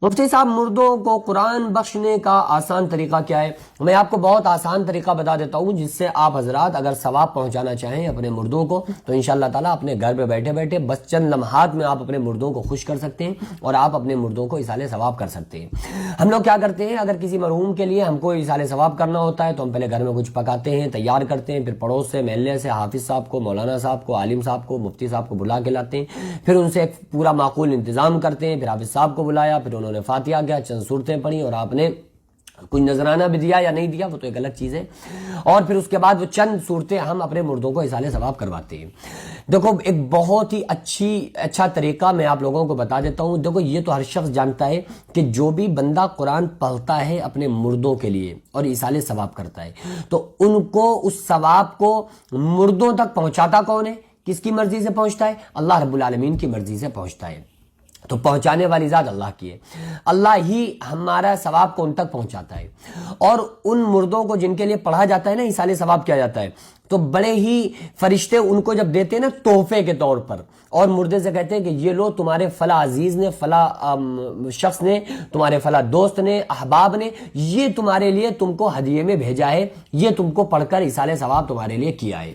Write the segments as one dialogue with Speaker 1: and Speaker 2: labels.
Speaker 1: مفتی صاحب، مردوں کو قرآن بخشنے کا آسان طریقہ کیا ہے؟ میں آپ کو بہت آسان طریقہ بتا دیتا ہوں، جس سے آپ حضرات اگر ثواب پہنچانا چاہیں اپنے مردوں کو تو انشاءاللہ تعالیٰ اپنے گھر پہ بیٹھے بیٹھے بس چند لمحات میں آپ اپنے مردوں کو خوش کر سکتے ہیں اور آپ اپنے مردوں کو ایصال ثواب کر سکتے ہیں۔ ہم لوگ کیا کرتے ہیں، اگر کسی مرحوم کے لیے ہم کو ایصال ثواب کرنا ہوتا ہے تو ہم پہلے گھر میں کچھ پکاتے ہیں، تیار کرتے ہیں، پھر پڑوس سے، محلے سے حافظ صاحب کو، مولانا صاحب کو، عالم صاحب کو، مفتی صاحب کو بلا کے لاتے ہیں، پھر ان سے ایک پورا معقول انتظام کرتے ہیں، پھر حافظ صاحب کو بلایا، پھر انہوں نے فاتحہ کیا، چند صورتیں پڑھی اور آپ نے کوئی نذرانہ بھی دیا یا نہیں دیا وہ تو ایک الگ چیز ہے، اور پھر اس کے بعد وہ چند صورتیں ہم اپنے مردوں کو ایصال ثواب کرواتے ہیں۔ دیکھو، ایک بہت ہی اچھا طریقہ میں آپ لوگوں کو بتا دیتا ہوں۔ دیکھو، یہ تو ہر شخص جانتا ہے کہ جو بھی بندہ قرآن پڑھتا ہے اپنے مردوں کے لیے اور ایصال ثواب کرتا ہے تو ان کو اس ثواب کو مردوں تک پہنچاتا کون ہے؟ کس کی مرضی سے پہنچتا ہے؟ اللہ رب العالمین کی مرضی سے پہنچتا ہے۔ تو پہنچانے والی ذات اللہ کی ہے، اللہ ہی ہمارا ثواب کو ان تک پہنچاتا ہے۔ اور ان مردوں کو جن کے لیے پڑھا جاتا ہے نا، ایصال ثواب کیا جاتا ہے، تو بڑے ہی فرشتے ان کو جب دیتے ہیں نا تحفے کے طور پر، اور مردے سے کہتے ہیں کہ یہ لو، تمہارے فلاں عزیز نے، فلاں شخص نے، تمہارے فلاں دوست نے، احباب نے یہ تمہارے لیے تم کو ہدیے میں بھیجا ہے، یہ تم کو پڑھ کر ایصال ثواب تمہارے لیے کیا ہے۔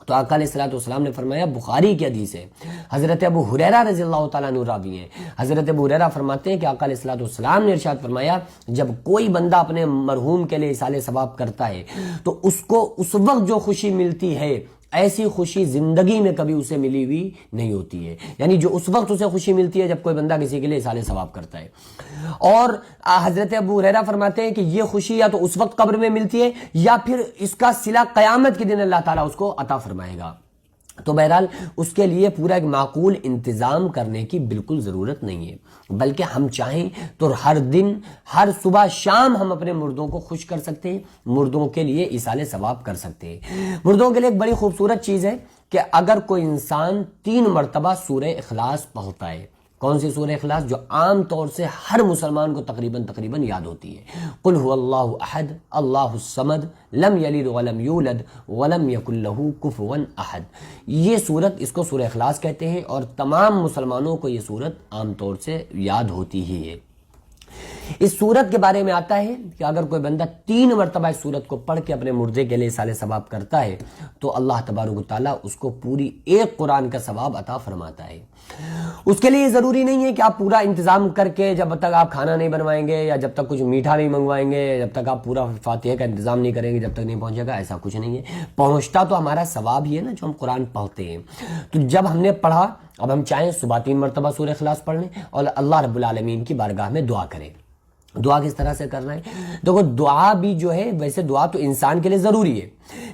Speaker 1: تو آقا علیہ الصلوۃ والسلام نے فرمایا، بخاری کی حدیث ہے، حضرت ابو ہریرہ رضی اللہ تعالیٰ عنہ راوی ہیں، حضرت ابو ہریرہ فرماتے ہیں کہ آقا علیہ الصلوۃ والسلام نے ارشاد فرمایا، جب کوئی بندہ اپنے مرحوم کے لیے ایصال ثواب کرتا ہے تو اس کو اس وقت جو خوشی ملتی ہے ایسی خوشی زندگی میں کبھی اسے ملی ہوئی نہیں ہوتی ہے، یعنی جو اس وقت اسے خوشی ملتی ہے جب کوئی بندہ کسی کے لیے ایصال ثواب کرتا ہے۔ اور حضرت ابو ہریرہ فرماتے ہیں کہ یہ خوشی یا تو اس وقت قبر میں ملتی ہے یا پھر اس کا صلہ قیامت کے دن اللہ تعالیٰ اس کو عطا فرمائے گا۔ تو بہرحال اس کے لیے پورا ایک معقول انتظام کرنے کی بالکل ضرورت نہیں ہے، بلکہ ہم چاہیں تو ہر دن، ہر صبح شام ہم اپنے مردوں کو خوش کر سکتے ہیں، مردوں کے لیے ایصال ثواب کر سکتے ہیں۔ مردوں کے لیے ایک بڑی خوبصورت چیز ہے کہ اگر کوئی انسان 3 مرتبہ سورہ اخلاص پڑھتا ہے۔ کون سی سورہ اخلاص؟ جو عام طور سے ہر مسلمان کو تقریباً یاد ہوتی ہے، قل هو اللہ احد اللہ الصمد لم یلد ولم یولد ولم یکن لہ کفوا احد۔ یہ سورت، اس کو سورہ اخلاص کہتے ہیں، اور تمام مسلمانوں کو یہ سورت عام طور سے یاد ہوتی ہی ہے۔ اس سورت کے بارے میں آتا ہے کہ اگر کوئی بندہ 3 مرتبہ اس سورت کو پڑھ کے اپنے مردے کے لیے ایصال ثواب کرتا ہے تو اللہ تبارک و تعالیٰ اس کو پوری ایک قرآن کا ثواب عطا فرماتا ہے۔ اس کے لیے ضروری نہیں ہے کہ آپ پورا انتظام کر کے جب تک آپ کھانا نہیں بنوائیں گے یا جب تک کچھ میٹھا نہیں منگوائیں گے، جب تک آپ پورا فاتحہ کا انتظام نہیں کریں گے جب تک نہیں پہنچے گا، ایسا کچھ نہیں ہے۔ پہنچتا تو ہمارا ثواب ہی ہے نا جو ہم قرآن پڑھتے ہیں۔ تو جب ہم نے پڑھا، اب ہم چاہیں صبح 3 مرتبہ سورہ اخلاص پڑھ لیں اور اللہ رب العالمین کی بارگاہ میں دعا کریں۔ دعا کس طرح سے کرنا ہے؟ دیکھو، دعا بھی جو ہے، ویسے دعا تو انسان کے لیے ضروری ہے،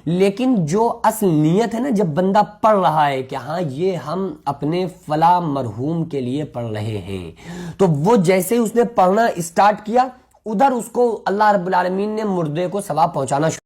Speaker 1: لیکن جو اصل نیت ہے نا، جب بندہ پڑھ رہا ہے کہ ہاں یہ ہم اپنے فلاں مرحوم کے لیے پڑھ رہے ہیں، تو وہ جیسے اس نے پڑھنا اسٹارٹ کیا ادھر اس کو اللہ رب العالمین نے مردے کو ثواب پہنچانا شروع